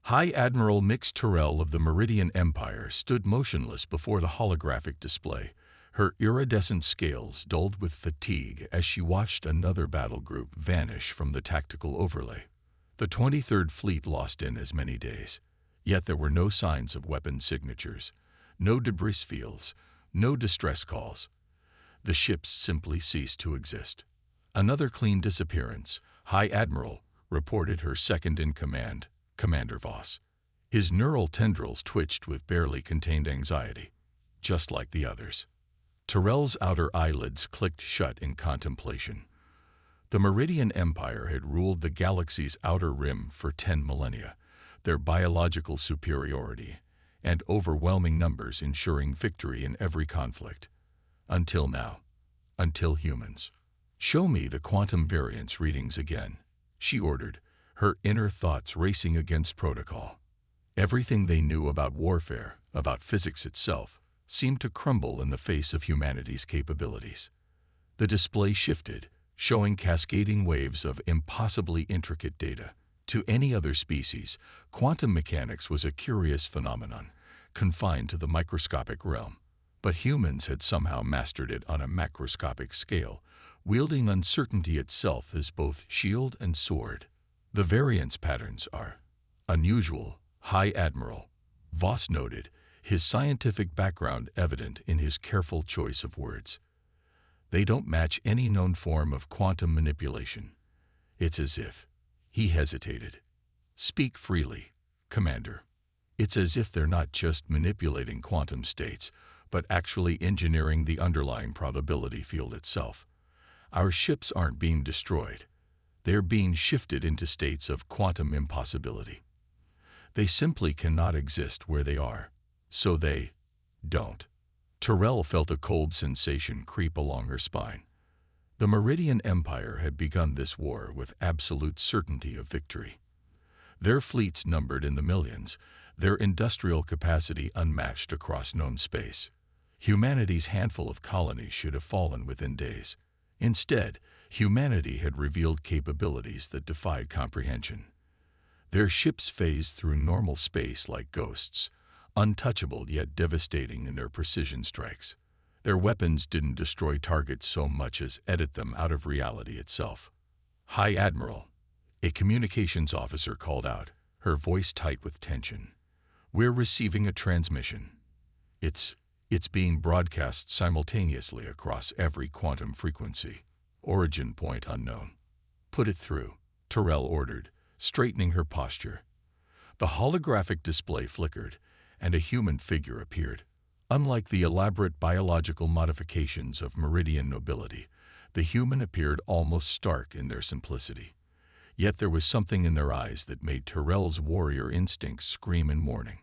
High Admiral Mix Tyrell of the Meridian Empire stood motionless before the holographic display, her iridescent scales dulled with fatigue as she watched another battle group vanish from the tactical overlay. The 23rd Fleet lost in as many days, yet there were no signs of weapon signatures, no debris fields, no distress calls. The ships simply ceased to exist. Another clean disappearance, High Admiral reported her second-in-command, Commander Voss. His neural tendrils twitched with barely contained anxiety, just like the others. Tyrell's outer eyelids clicked shut in contemplation. The Meridian Empire had ruled the galaxy's outer rim for 10 millennia, their biological superiority and overwhelming numbers ensuring victory in every conflict. Until now. Until humans. "Show me the quantum variance readings again," she ordered, her inner thoughts racing against protocol. Everything they knew about warfare, about physics itself, seemed to crumble in the face of humanity's capabilities. The display shifted, showing cascading waves of impossibly intricate data. To any other species, quantum mechanics was a curious phenomenon, confined to the microscopic realm. But humans had somehow mastered it on a macroscopic scale, wielding uncertainty itself as both shield and sword. "The variance patterns are unusual, High Admiral," Voss noted, his scientific background evident in his careful choice of words. "They don't match any known form of quantum manipulation. It's as if—" He hesitated. "Speak freely, Commander. It's as if they're not just manipulating quantum states, but actually engineering the underlying probability field itself. Our ships aren't being destroyed. They're being shifted into states of quantum impossibility. They simply cannot exist where they are, so they don't." Tyrell felt a cold sensation creep along her spine. The Meridian Empire had begun this war with absolute certainty of victory. Their fleets numbered in the millions, their industrial capacity unmatched across known space. Humanity's handful of colonies should have fallen within days. Instead, humanity had revealed capabilities that defied comprehension. Their ships phased through normal space like ghosts, untouchable yet devastating in their precision strikes. Their weapons didn't destroy targets so much as edit them out of reality itself. "High Admiral," a communications officer called out, her voice tight with tension. "We're receiving a transmission. It's being broadcast simultaneously across every quantum frequency. Origin point unknown." "Put it through," Tyrell ordered, straightening her posture. The holographic display flickered, and a human figure appeared. Unlike the elaborate biological modifications of Meridian nobility, the human appeared almost stark in their simplicity. Yet there was something in their eyes that made Tyrell's warrior instincts scream in mourning.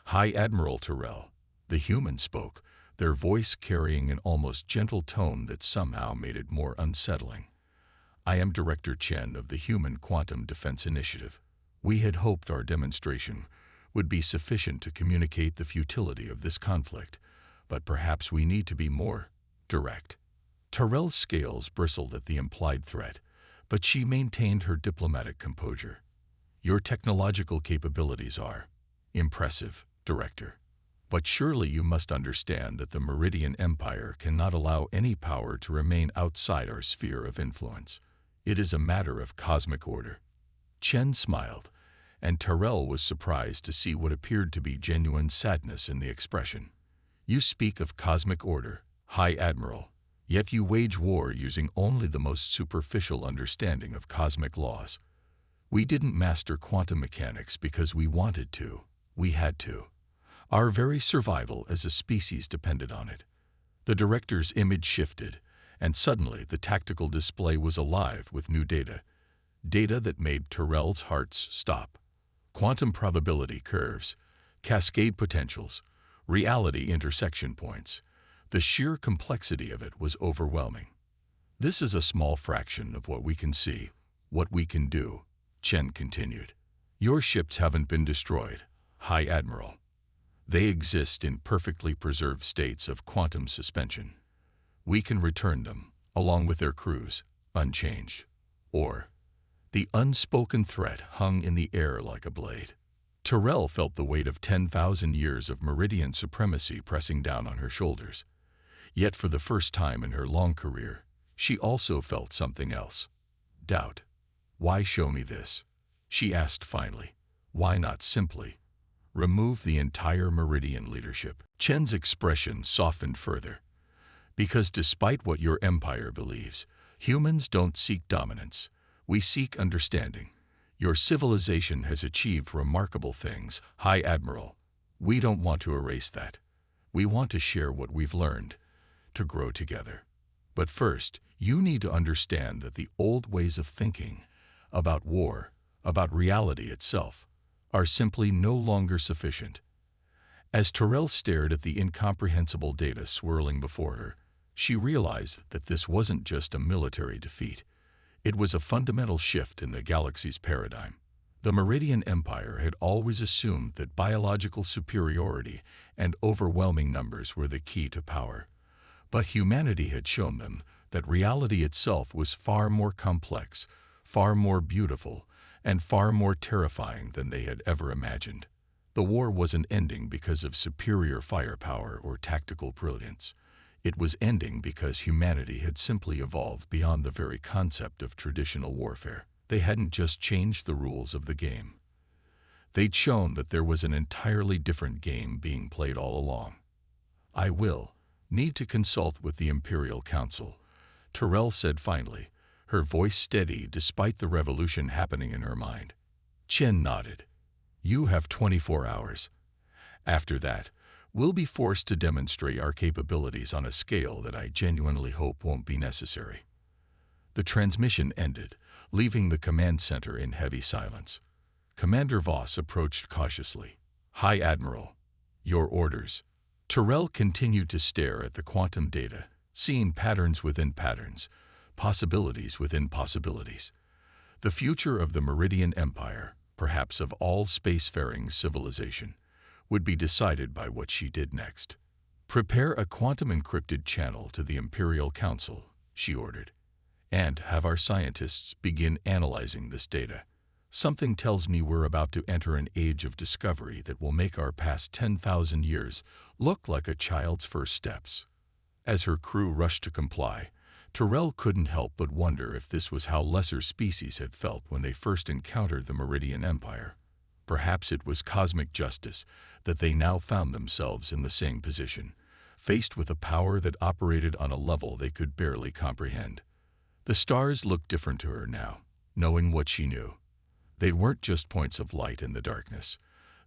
"High Admiral Tyrell," the human spoke, their voice carrying an almost gentle tone that somehow made it more unsettling. "I am Director Chen of the Human Quantum Defense Initiative. We had hoped our demonstration would be sufficient to communicate the futility of this conflict, but perhaps we need to be more direct." Tyrell's scales bristled at the implied threat, but she maintained her diplomatic composure. "Your technological capabilities are impressive, Director. But surely you must understand that the Meridian Empire cannot allow any power to remain outside our sphere of influence. It is a matter of cosmic order." Chen smiled, and Tyrell was surprised to see what appeared to be genuine sadness in the expression. "You speak of cosmic order, High Admiral, yet you wage war using only the most superficial understanding of cosmic laws. We didn't master quantum mechanics because we wanted to. We had to. Our very survival as a species depended on it." The director's image shifted, and suddenly the tactical display was alive with new data. Data that made Tyrell's heart stop. Quantum probability curves, cascade potentials, reality intersection points. The sheer complexity of it was overwhelming. "This is a small fraction of what we can see, what we can do," Chen continued. "Your ships haven't been destroyed, High Admiral. They exist in perfectly preserved states of quantum suspension. We can return them, along with their crews, unchanged." Or, the unspoken threat hung in the air like a blade. Terrell felt the weight of 10,000 years of Meridian supremacy pressing down on her shoulders. Yet for the first time in her long career, she also felt something else. Doubt. Why show me this? She asked finally. Why not simply remove the entire Meridian leadership? Chen's expression softened further. Because despite what your empire believes, humans don't seek dominance. We seek understanding. Your civilization has achieved remarkable things, High Admiral. We don't want to erase that. We want to share what we've learned, to grow together. But first, you need to understand that the old ways of thinking about war, about reality itself, are simply no longer sufficient. As Terrell stared at the incomprehensible data swirling before her, she realized that this wasn't just a military defeat. It was a fundamental shift in the galaxy's paradigm. The Meridian Empire had always assumed that biological superiority and overwhelming numbers were the key to power. But humanity had shown them that reality itself was far more complex, far more beautiful, and far more terrifying than they had ever imagined. The war wasn't ending because of superior firepower or tactical brilliance. It was ending because humanity had simply evolved beyond the very concept of traditional warfare. They hadn't just changed the rules of the game. They'd shown that there was an entirely different game being played all along. I will need to consult with the Imperial Council, Terrell said finally, her voice steady despite the revolution happening in her mind. Chen nodded. You have 24 hours. After that, we'll be forced to demonstrate our capabilities on a scale that I genuinely hope won't be necessary. The transmission ended, leaving the command center in heavy silence. Commander Voss approached cautiously. High Admiral, your orders. Terrell continued to stare at the quantum data, seeing patterns within patterns, possibilities within possibilities. The future of the Meridian Empire, perhaps of all spacefaring civilization, would be decided by what she did next. Prepare a quantum-encrypted channel to the Imperial Council, she ordered, and have our scientists begin analyzing this data. Something tells me we're about to enter an age of discovery that will make our past 10,000 years look like a child's first steps. As her crew rushed to comply, Terrell couldn't help but wonder if this was how lesser species had felt when they first encountered the Meridian Empire. Perhaps it was cosmic justice that they now found themselves in the same position, faced with a power that operated on a level they could barely comprehend. The stars looked different to her now, knowing what she knew. They weren't just points of light in the darkness.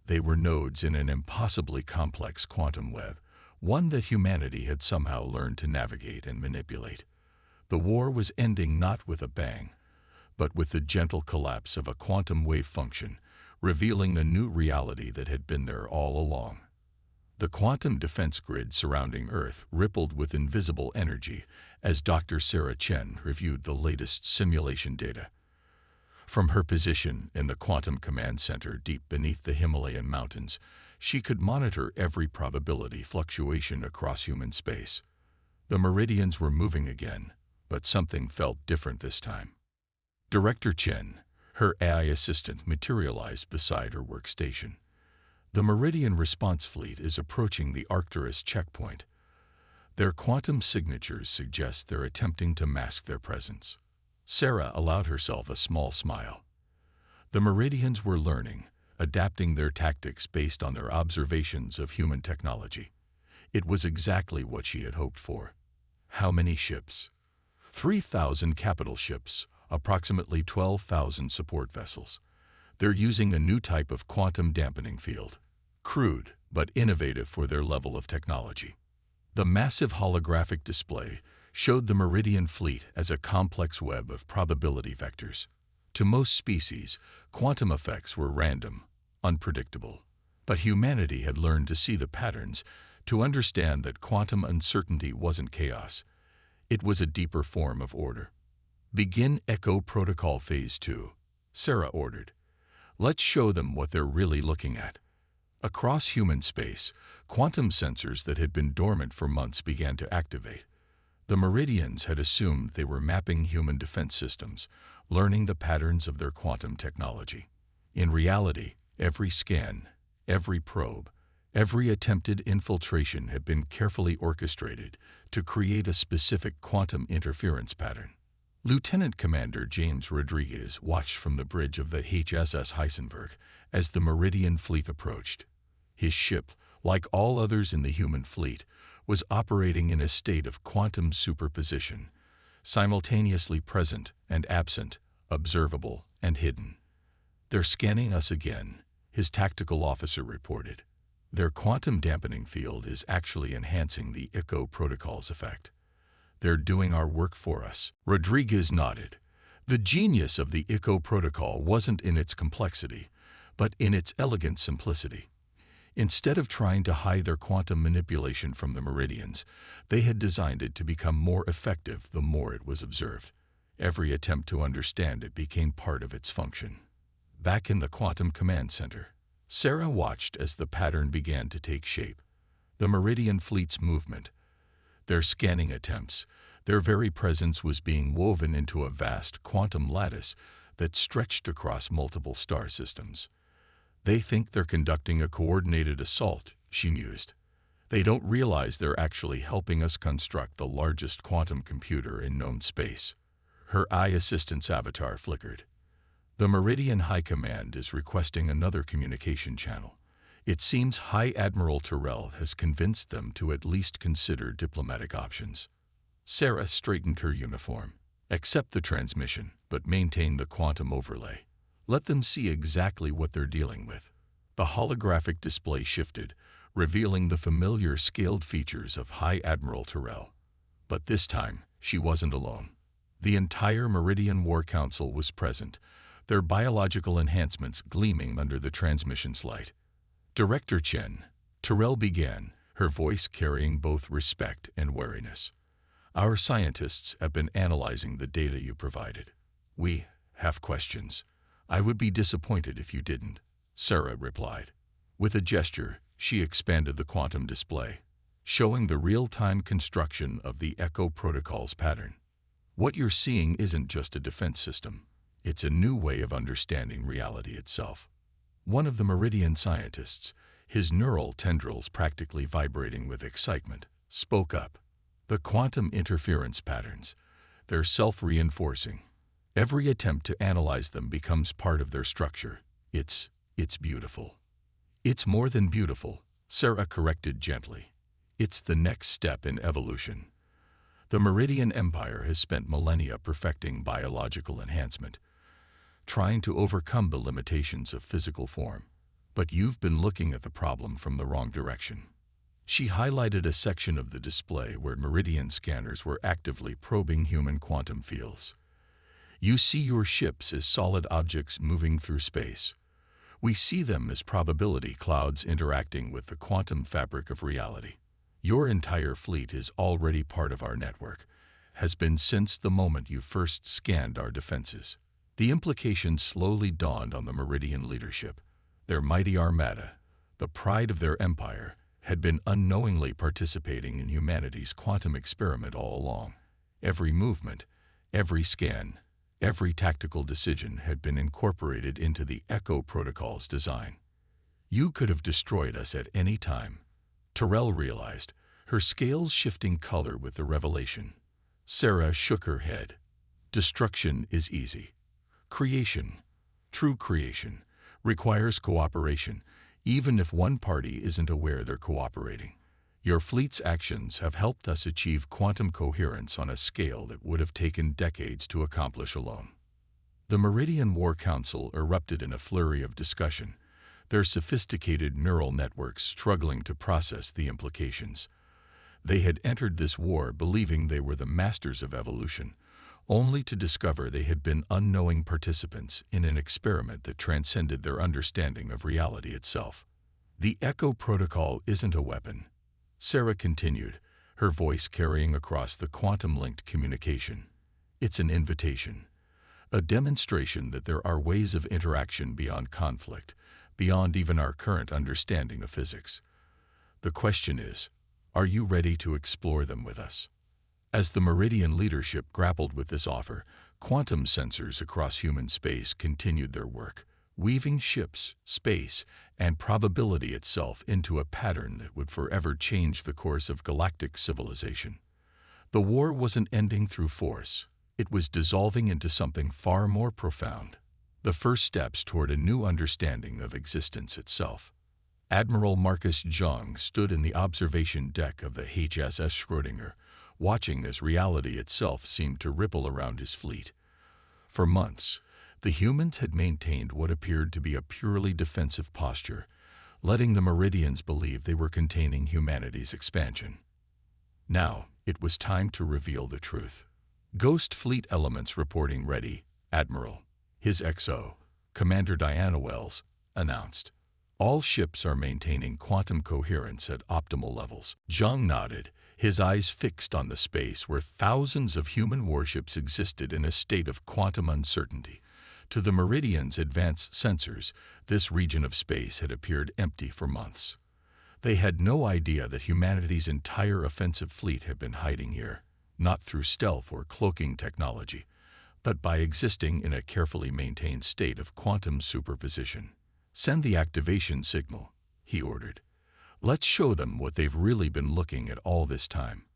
They were nodes in an impossibly complex quantum web, one that humanity had somehow learned to navigate and manipulate. The war was ending not with a bang, but with the gentle collapse of a quantum wave function, revealing a new reality that had been there all along. The quantum defense grid surrounding Earth rippled with invisible energy as Dr. Sarah Chen reviewed the latest simulation data. From her position in the Quantum Command Center deep beneath the Himalayan mountains, she could monitor every probability fluctuation across human space. The meridians were moving again, but something felt different this time. Director Chen, her AI assistant, materialized beside her workstation. The Meridian Response Fleet is approaching the Arcturus checkpoint. Their quantum signatures suggest they're attempting to mask their presence. Sarah allowed herself a small smile. The Meridians were learning, adapting their tactics based on their observations of human technology. It was exactly what she had hoped for. How many ships? 3,000 capital ships, approximately 12,000 support vessels. They're using a new type of quantum dampening field. Crude, but innovative for their level of technology. The massive holographic display showed the Meridian fleet as a complex web of probability vectors. To most species, quantum effects were random, unpredictable. But humanity had learned to see the patterns, to understand that quantum uncertainty wasn't chaos. It was a deeper form of order. Begin Echo Protocol Phase 2, Sarah ordered. Let's show them what they're really looking at. Across human space, quantum sensors that had been dormant for months began to activate. The Meridians had assumed they were mapping human defense systems, learning the patterns of their quantum technology. In reality, Every scan, every probe, every attempted infiltration had been carefully orchestrated to create a specific quantum interference pattern. Lieutenant Commander James Rodriguez watched from the bridge of the HSS Heisenberg as the Meridian fleet approached. His ship, like all others in the human fleet, was operating in a state of quantum superposition, simultaneously present and absent, observable and hidden. "They're scanning us again," his tactical officer reported. "Their quantum dampening field is actually enhancing the echo protocol's effect. They're doing our work for us." Rodriguez nodded. The genius of the echo protocol wasn't in its complexity, but in its elegant simplicity. Instead of trying to hide their quantum manipulation from the Meridians, they had designed it to become more effective the more it was observed. Every attempt to understand it became part of its function. Back in the Quantum Command Center, Sarah watched as the pattern began to take shape. The Meridian fleet's movement, their scanning attempts, their very presence was being woven into a vast quantum lattice that stretched across multiple star systems. "They think they're conducting a coordinated assault," she mused. "They don't realize they're actually helping us construct the largest quantum computer in known space." Her eye assistant's avatar flickered. "The Meridian High Command is requesting another communication channel. It seems High Admiral Tyrell has convinced them to at least consider diplomatic options." Sarah straightened her uniform. "Accept the transmission, but maintain the quantum overlay. Let them see exactly what they're dealing with." The holographic display shifted, revealing the familiar scaled features of High Admiral Tyrell. But this time, she wasn't alone. The entire Meridian War Council was present, their biological enhancements gleaming under the transmission's light. "Director Chen," Tyrell began, her voice carrying both respect and wariness, "our scientists have been analyzing the data you provided. We have questions. I would be disappointed if you didn't," Sarah replied. With a gesture, she expanded the quantum display, showing the real-time construction of the echo protocol's pattern. "What you're seeing isn't just a defense system. It's a new way of understanding reality itself." One of the Meridian scientists, his neural tendrils practically vibrating with excitement, spoke up. "The quantum interference patterns, they're self-reinforcing. Every attempt to analyze them becomes part of their structure. It's beautiful." "It's more than beautiful," Sarah corrected gently. "It's the next step in evolution. The Meridian Empire has spent millennia perfecting biological enhancement, trying to overcome the limitations of physical form. But you've been looking at the problem from the wrong direction." She highlighted a section of the display where Meridian scanners were actively probing human quantum fields. "You see your ships as solid objects moving through space. We see them as probability clouds interacting with the quantum fabric of reality. Your entire fleet is already part of our network, has been since the moment you first scanned our defenses." The implication slowly dawned on the Meridian leadership. Their mighty armada, the pride of their empire, had been unknowingly participating in humanity's quantum experiment all along. Every movement, every scan, every tactical decision had been incorporated into the echo protocol's design. "You could have destroyed us at any time," Tyrell realized, her scales shifting color with the revelation. Sarah shook her head. "Destruction is easy. Creation, true creation, requires cooperation, even if one party isn't aware they're cooperating. Your fleet's actions have helped us achieve quantum coherence on a scale that would have taken decades to accomplish alone." The Meridian War Council erupted in a flurry of discussion, their sophisticated neural networks struggling to process the implications. They had entered this war believing they were the masters of evolution, only to discover they had been unknowing participants in an experiment that transcended their understanding of reality itself. "The echo protocol isn't a weapon," Sarah continued, her voice carrying across the quantum-linked communication. "It's an invitation, a demonstration that there are ways of interaction beyond conflict, beyond even our current understanding of physics. The question is, are you ready to explore them with us?" As the Meridian leadership grappled with this offer, quantum sensors across human space continued their work, weaving ships, space, and probability itself into a pattern that would forever change the course of galactic civilization. The war wasn't ending through force. It was dissolving into something far more profound, the first steps toward a new understanding of existence itself. Admiral Marcus Jung stood in the observation deck of the HSS Schrödinger, watching as reality itself seemed to ripple around his fleet. For months, the humans had maintained what appeared to be a purely defensive posture, letting the Meridians believe they were containing humanity's expansion. Now, it was time to reveal the truth. Ghost Fleet elements reporting ready, Admiral. His XO, Commander Diana Wells, announced. All ships are maintaining quantum coherence at optimal levels. Jung nodded, his eyes fixed on the space where thousands of human warships existed in a state of quantum uncertainty. To the Meridians' advanced sensors, this region of space had appeared empty for months. They had no idea that humanity's entire offensive fleet had been hiding here, not through stealth or cloaking technology, but by existing in a carefully maintained state of quantum superposition. "Send the activation signal," he ordered. "Let's show them what they've really been looking at all this time."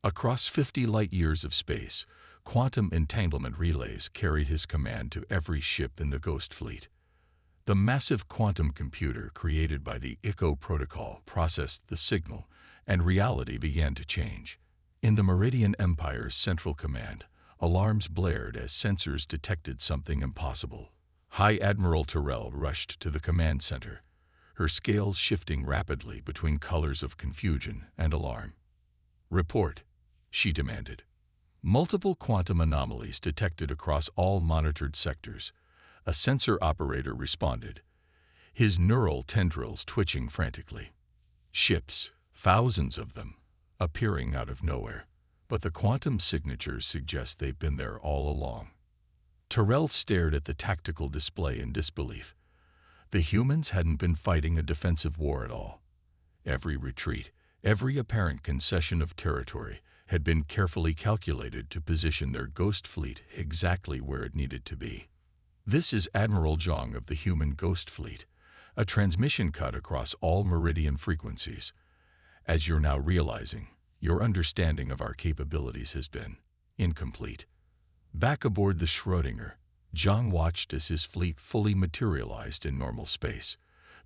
Across 50 light-years of space, quantum entanglement relays carried his command to every ship in the Ghost Fleet. The massive quantum computer created by the ICO protocol processed the signal, and reality began to change. In the Meridian Empire's central command, alarms blared as sensors detected something impossible. High Admiral Terrell rushed to the command center, her scales shifting rapidly between colors of confusion and alarm. "Report," she demanded. Multiple quantum anomalies detected across all monitored sectors. A sensor operator responded, his neural tendrils twitching frantically. Ships, thousands of them, appearing out of nowhere. But the quantum signatures suggest they've been there all along. Terrell stared at the tactical display in disbelief. The humans hadn't been fighting a defensive war at all. Every retreat, every apparent concession of territory had been carefully calculated to position their Ghost Fleet exactly where it needed to be. "This is Admiral Jung of the human Ghost Fleet, a transmission cut across all Meridian frequencies. As you're now realizing, your understanding of our capabilities has been incomplete." Back aboard the Schrödinger, Jung watched as his fleet fully materialized in normal space.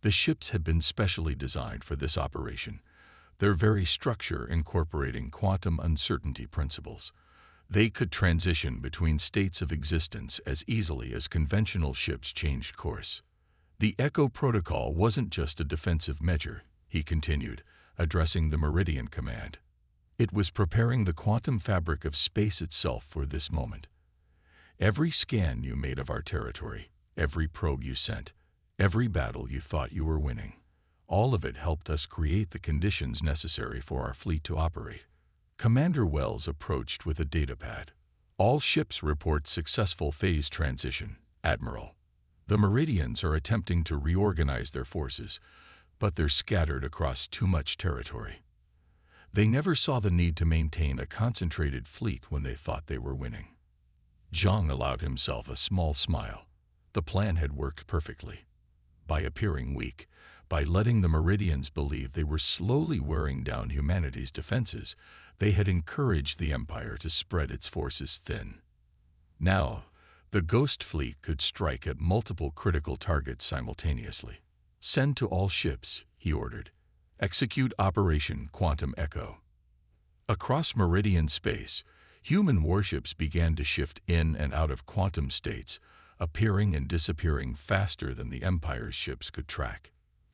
The ships had been specially designed for this operation, their very structure incorporating quantum uncertainty principles. They could transition between states of existence as easily as conventional ships changed course. "The Echo Protocol wasn't just a defensive measure," he continued, addressing the Meridian Command. "It was preparing the quantum fabric of space itself for this moment. Every scan you made of our territory, every probe you sent, every battle you thought you were winning, all of it helped us create the conditions necessary for our fleet to operate." Commander Wells approached with a datapad. "All ships report successful phase transition, Admiral. The Meridians are attempting to reorganize their forces, but they're scattered across too much territory. They never saw the need to maintain a concentrated fleet when they thought they were winning." Jung allowed himself a small smile. The plan had worked perfectly. By appearing weak, by letting the Meridians believe they were slowly wearing down humanity's defenses, they had encouraged the Empire to spread its forces thin. Now, the Ghost Fleet could strike at multiple critical targets simultaneously. "Send to all ships," he ordered. "Execute Operation Quantum Echo." Across Meridian space, human warships began to shift in and out of quantum states, appearing and disappearing faster than the Empire's ships could track.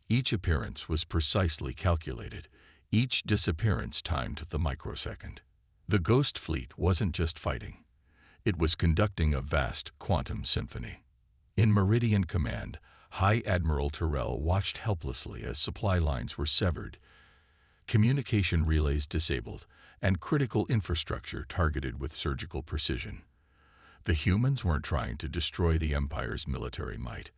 Each appearance was precisely calculated, each disappearance timed to the microsecond. The Ghost Fleet wasn't just fighting. It was conducting a vast quantum symphony. In Meridian Command, High Admiral Terrell watched helplessly as supply lines were severed, communication relays disabled, and critical infrastructure targeted with surgical precision. The humans weren't trying to destroy the Empire's military might.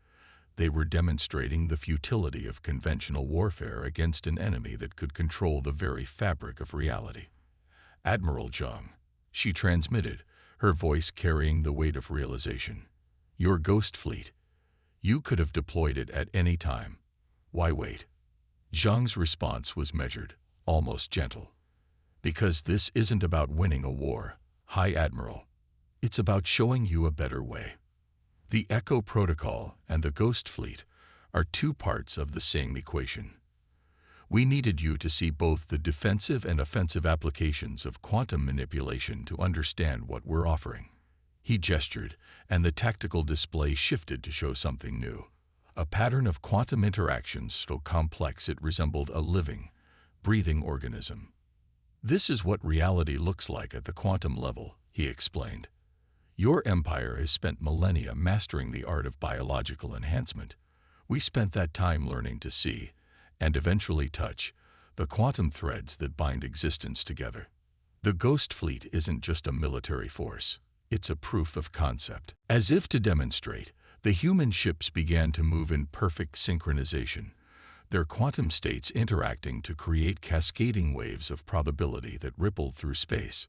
They were demonstrating the futility of conventional warfare against an enemy that could control the very fabric of reality. "Admiral Jung," she transmitted, her voice carrying the weight of realization. "Your Ghost Fleet. You could have deployed it at any time. Why wait? Zhang's response was measured, almost gentle. Because this isn't about winning a war, High Admiral. It's about showing you a better way. The Echo Protocol and the Ghost Fleet are two parts of the same equation. We needed you to see both the defensive and offensive applications of quantum manipulation to understand what we're offering. He gestured, and the tactical display shifted to show something new. A pattern of quantum interactions so complex it resembled a living, breathing organism. This is what reality looks like at the quantum level, he explained. Your empire has spent millennia mastering the art of biological enhancement. We spent that time learning to see, and eventually touch, the quantum threads that bind existence together. The Ghost Fleet isn't just a military force. It's a proof of concept. As if to demonstrate, the human ships began to move in perfect synchronization, their quantum states interacting to create cascading waves of probability that rippled through space.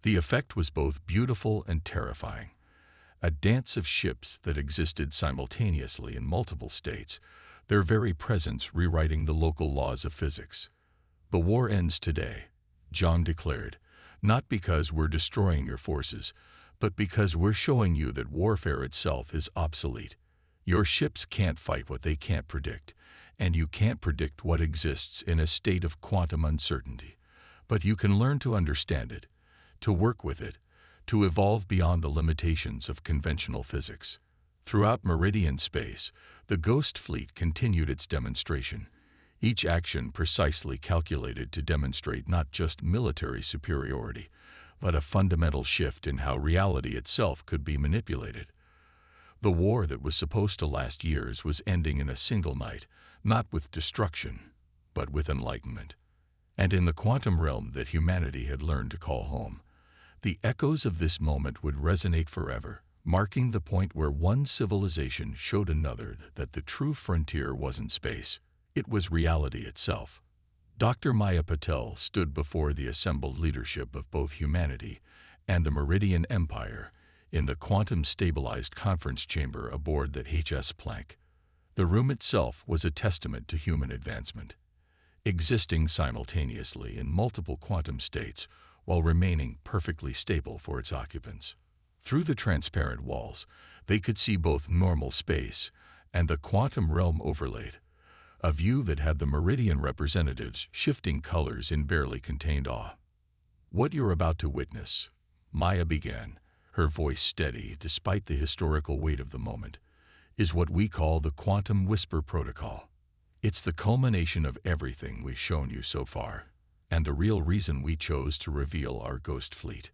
The effect was both beautiful and terrifying. A dance of ships that existed simultaneously in multiple states, their very presence rewriting the local laws of physics. The war ends today, John declared, not because we're destroying your forces, but because we're showing you that warfare itself is obsolete. Your ships can't fight what they can't predict, and you can't predict what exists in a state of quantum uncertainty. But you can learn to understand it, to work with it, to evolve beyond the limitations of conventional physics. Throughout Meridian space, the Ghost Fleet continued its demonstration, each action precisely calculated to demonstrate not just military superiority, but a fundamental shift in how reality itself could be manipulated. The war that was supposed to last years was ending in a single night, not with destruction, but with enlightenment. And in the quantum realm that humanity had learned to call home, the echoes of this moment would resonate forever, marking the point where one civilization showed another that the true frontier wasn't space, it was reality itself. Dr. Maya Patel stood before the assembled leadership of both humanity and the Meridian Empire in the quantum-stabilized conference chamber aboard the HS Planck. The room itself was a testament to human advancement, existing simultaneously in multiple quantum states while remaining perfectly stable for its occupants. Through the transparent walls, they could see both normal space and the quantum realm overlaid, a view that had the Meridian representatives shifting colors in barely contained awe. What you're about to witness, Maya began, her voice steady despite the historical weight of the moment, is what we call the Quantum Whisper Protocol. It's the culmination of everything we've shown you so far, and the real reason we chose to reveal our Ghost Fleet.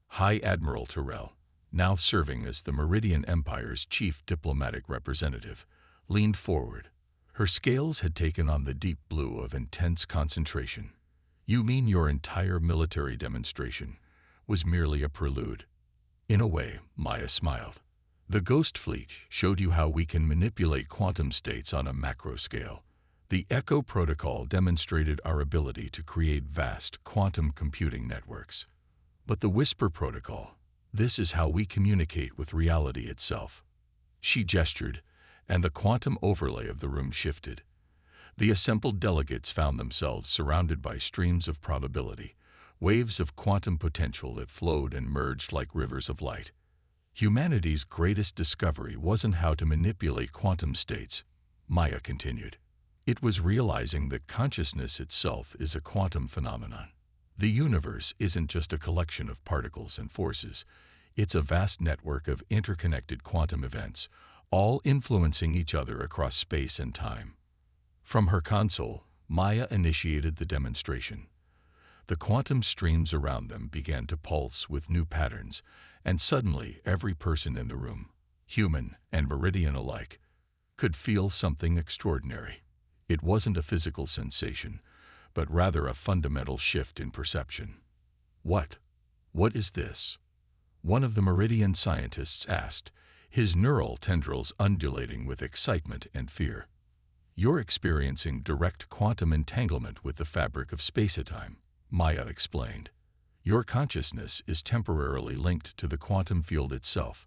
High Admiral Terrell, now serving as the Meridian Empire's chief diplomatic representative, leaned forward. Her scales had taken on the deep blue of intense concentration. You mean your entire military demonstration was merely a prelude? In a way, Maya smiled. The Ghost Fleet showed you how we can manipulate quantum states on a macro scale. The Echo Protocol demonstrated our ability to create vast quantum computing networks. But the Whisper Protocol, this is how we communicate with reality itself. She gestured, and the quantum overlay of the room shifted. The assembled delegates found themselves surrounded by streams of probability, waves of quantum potential that flowed and merged like rivers of light. Humanity's greatest discovery wasn't how to manipulate quantum states, Maya continued. It was realizing that consciousness itself is a quantum phenomenon. The universe isn't just a collection of particles and forces. It's a vast network of interconnected quantum events, all influencing each other across space and time. From her console, Maya initiated the demonstration. The quantum streams around them began to pulse with new patterns, and suddenly every person in the room, human and Meridian alike, could feel something extraordinary. It wasn't a physical sensation, but rather a fundamental shift in perception. What is this? One of the Meridian scientists asked, his neural tendrils undulating with excitement and fear. You're experiencing direct quantum entanglement with the fabric of space-time, Maya explained. Your consciousness is temporarily linked to the quantum field itself.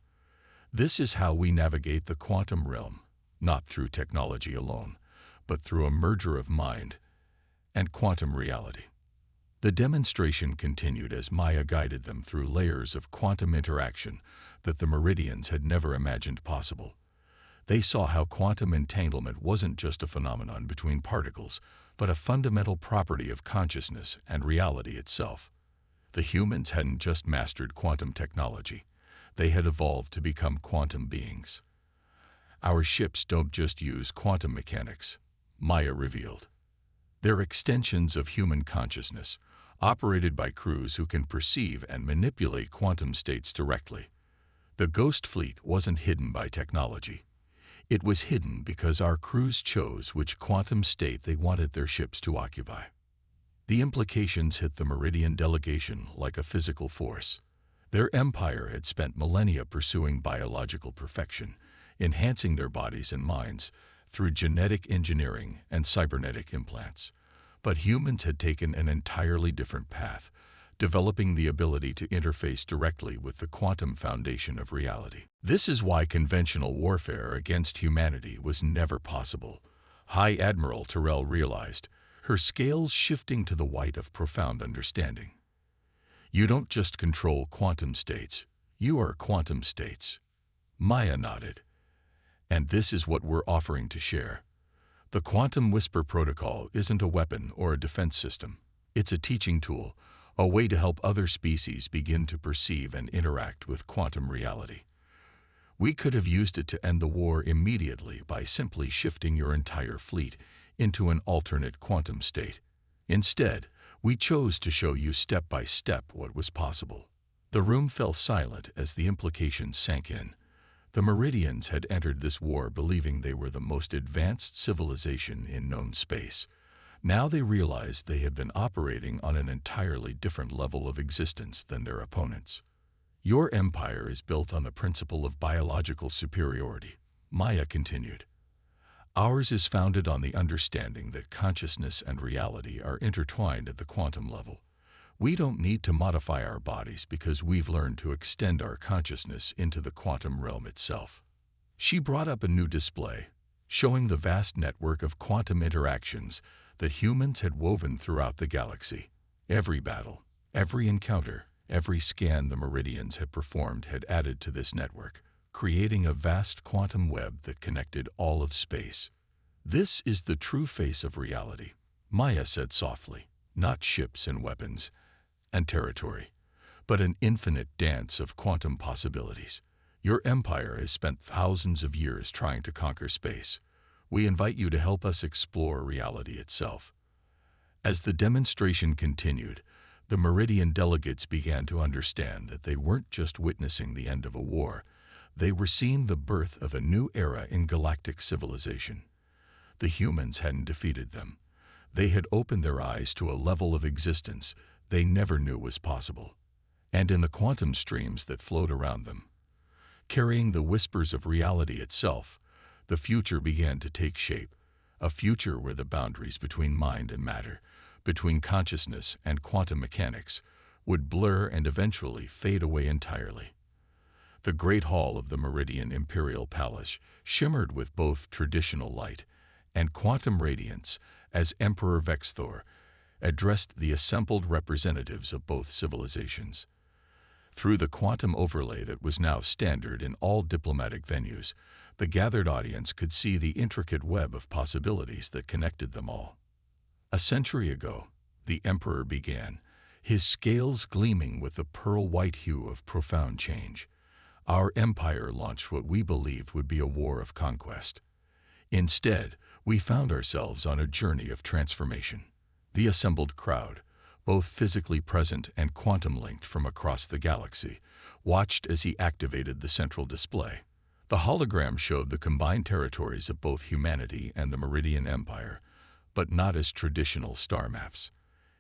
This is how we navigate the quantum realm, not through technology alone, but through a merger of mind and quantum reality. The demonstration continued as Maya guided them through layers of quantum interaction that the Meridians had never imagined possible. They saw how quantum entanglement wasn't just a phenomenon between particles, but a fundamental property of consciousness and reality itself. The humans hadn't just mastered quantum technology. They had evolved to become quantum beings. Our ships don't just use quantum mechanics, Maya revealed. They're extensions of human consciousness, operated by crews who can perceive and manipulate quantum states directly. The Ghost Fleet wasn't hidden by technology. It was hidden because our crews chose which quantum state they wanted their ships to occupy. The implications hit the Meridian delegation like a physical force. Their empire had spent millennia pursuing biological perfection, enhancing their bodies and minds through genetic engineering and cybernetic implants. But humans had taken an entirely different path, developing the ability to interface directly with the quantum foundation of reality. This is why conventional warfare against humanity was never possible, High Admiral Terrell realized, her scales shifting to the white of profound understanding. You don't just control quantum states, you are quantum states. Maya nodded. And this is what we're offering to share. The Quantum Whisper Protocol isn't a weapon or a defense system. It's a teaching tool, a way to help other species begin to perceive and interact with quantum reality. We could have used it to end the war immediately by simply shifting your entire fleet into an alternate quantum state. Instead, we chose to show you step by step what was possible. The room fell silent as the implications sank in. The Meridians had entered this war believing they were the most advanced civilization in known space. Now they realized they had been operating on an entirely different level of existence than their opponents. Your empire is built on the principle of biological superiority, Maya continued. Ours is founded on the understanding that consciousness and reality are intertwined at the quantum level. We don't need to modify our bodies because we've learned to extend our consciousness into the quantum realm itself. She brought up a new display, showing the vast network of quantum interactions that humans had woven throughout the galaxy. Every battle, every encounter, every scan the Meridians had performed had added to this network, creating a vast quantum web that connected all of space. This is the true face of reality, Maya said softly, not ships and weapons and territory, but an infinite dance of quantum possibilities. Your empire has spent thousands of years trying to conquer space. We invite you to help us explore reality itself. As the demonstration continued, the Meridian delegates began to understand that they weren't just witnessing the end of a war, they were seeing the birth of a new era in galactic civilization. The humans hadn't defeated them. They had opened their eyes to a level of existence they never knew was possible. And in the quantum streams that flowed around them, carrying the whispers of reality itself, the future began to take shape, a future where the boundaries between mind and matter, between consciousness and quantum mechanics, would blur and eventually fade away entirely. The great hall of the Meridian Imperial Palace shimmered with both traditional light and quantum radiance as Emperor Vexthor addressed the assembled representatives of both civilizations. Through the quantum overlay that was now standard in all diplomatic venues, the gathered audience could see the intricate web of possibilities that connected them all. A century ago, the Emperor began, his scales gleaming with the pearl-white hue of profound change. Our empire launched what we believed would be a war of conquest. Instead, we found ourselves on a journey of transformation. The assembled crowd, both physically present and quantum-linked from across the galaxy, watched as he activated the central display. The hologram showed the combined territories of both humanity and the Meridian Empire, but not as traditional star maps.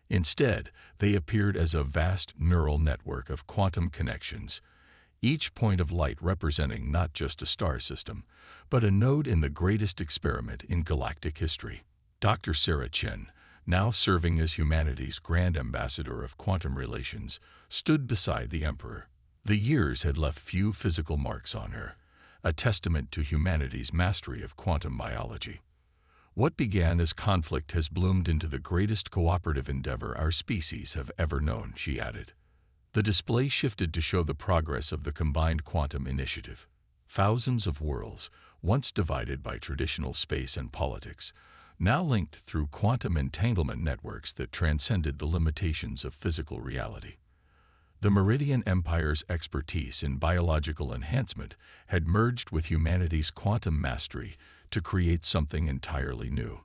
Instead, they appeared as a vast neural network of quantum connections, each point of light representing not just a star system, but a node in the greatest experiment in galactic history. Dr. Sarah Chen, now serving as humanity's Grand Ambassador of Quantum Relations, stood beside the Emperor. The years had left few physical marks on her, a testament to humanity's mastery of quantum biology. What began as conflict has bloomed into the greatest cooperative endeavor our species have ever known, she added. The display shifted to show the progress of the combined quantum initiative. Thousands of worlds, once divided by traditional space and politics, now linked through quantum entanglement networks that transcended the limitations of physical reality. The Meridian Empire's expertise in biological enhancement had merged with humanity's quantum mastery to create something entirely new.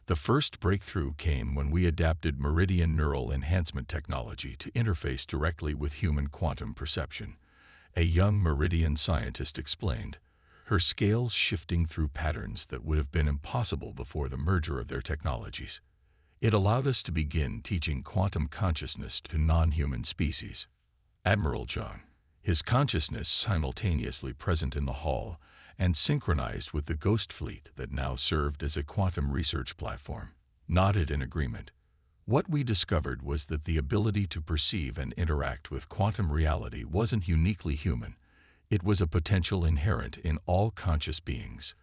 The first breakthrough came when we adapted Meridian neural enhancement technology to interface directly with human quantum perception, a young Meridian scientist explained, her scales shifting through patterns that would have been impossible before the merger of their technologies. It allowed us to begin teaching quantum consciousness to non-human species. Admiral Zhang, his consciousness simultaneously present in the hall and synchronized with the ghost fleet that now served as a quantum research platform, nodded in agreement. What we discovered was that the ability to perceive and interact with quantum reality wasn't uniquely human. It was a potential inherent in all conscious beings.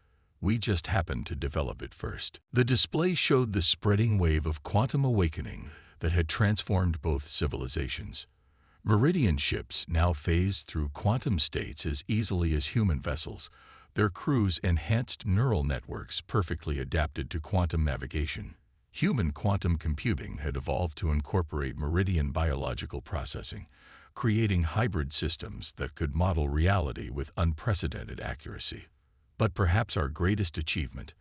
We just happened to develop it first. The display showed the spreading wave of quantum awakening that had transformed both civilizations. Meridian ships now phased through quantum states as easily as human vessels, their crews enhanced neural networks perfectly adapted to quantum navigation. Human quantum computing had evolved to incorporate Meridian biological processing, creating hybrid systems that could model reality with unprecedented accuracy. But perhaps our greatest achievement,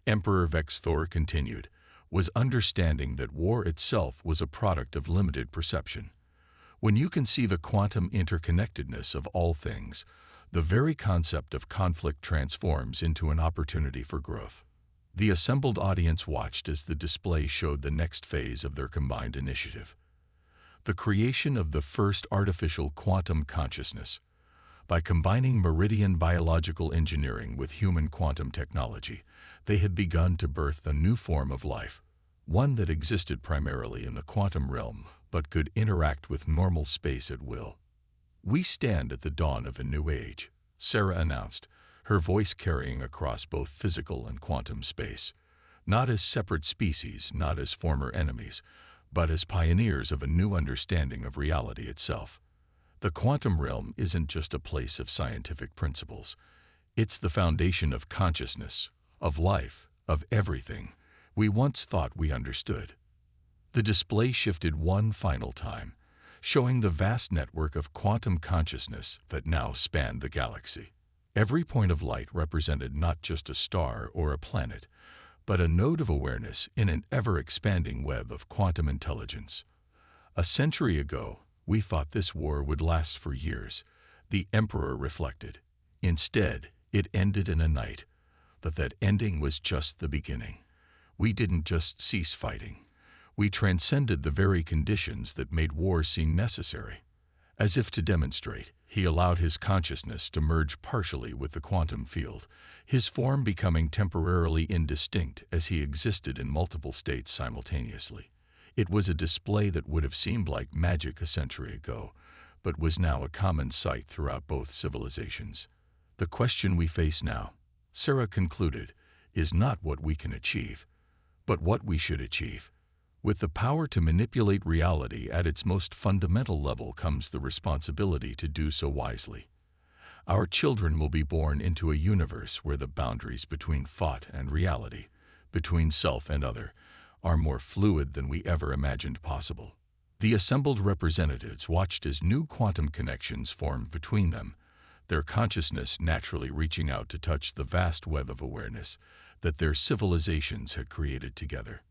Emperor Vexthor continued, was understanding that war itself was a product of limited perception. When you can see the quantum interconnectedness of all things, the very concept of conflict transforms into an opportunity for growth. The assembled audience watched as the display showed the next phase of their combined initiative, the creation of the first artificial quantum consciousness. By combining Meridian biological engineering with human quantum technology, they had begun to birth a new form of life, one that existed primarily in the quantum realm but could interact with normal space at will. "We stand at the dawn of a new age," Sarah announced, her voice carrying across both physical and quantum space. Not as separate species, not as former enemies, but as pioneers of a new understanding of reality itself. The quantum realm isn't just a place of scientific principles. It's the foundation of consciousness, of life, of everything we once thought we understood. The display shifted one final time, showing the vast network of quantum consciousness that now spanned the galaxy. Every point of light represented not just a star or a planet, but a node of awareness in an ever-expanding web of quantum intelligence. A century ago, we thought this war would last for years, the Emperor reflected. Instead, it ended in a night. But that ending was just the beginning. We didn't just cease fighting. We transcended the very conditions that made war seem necessary. As if to demonstrate, he allowed his consciousness to merge partially with the quantum field, his form becoming temporarily indistinct as he existed in multiple states simultaneously. It was a display that would have seemed like magic a century ago, but was now a common sight throughout both civilizations. The question we face now, Sarah concluded, is not what we can achieve, but what we should achieve. With the power to manipulate reality at its most fundamental level comes the responsibility to do so wisely. Our children will be born into a universe where the boundaries between thought and reality, between self and other, are more fluid than we ever imagined possible. The assembled representatives watched as new quantum connections formed between them, their consciousness naturally reaching out to touch the vast web of awareness that their civilizations had created together.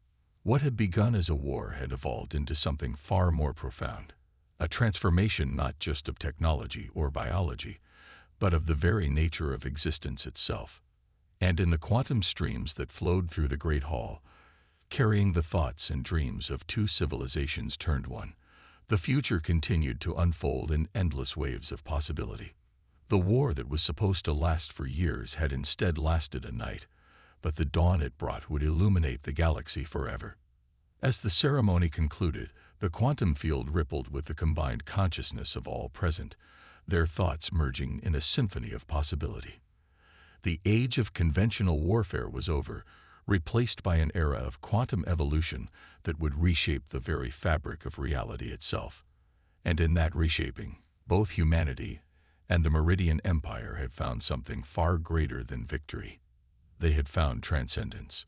What had begun as a war had evolved into something far more profound, a transformation not just of technology or biology, but of the very nature of existence itself. And in the quantum streams that flowed through the Great Hall, carrying the thoughts and dreams of two civilizations turned one, the future continued to unfold in endless waves of possibility. The war that was supposed to last for years had instead lasted a night, but the dawn it brought would illuminate the galaxy forever. As the ceremony concluded, the quantum field rippled with the combined consciousness of all present, their thoughts merging in a symphony of possibility. The age of conventional warfare was over, replaced by an era of quantum evolution that would reshape the very fabric of reality itself. And in that reshaping, both humanity and the Meridian Empire had found something far greater than victory. They had found transcendence.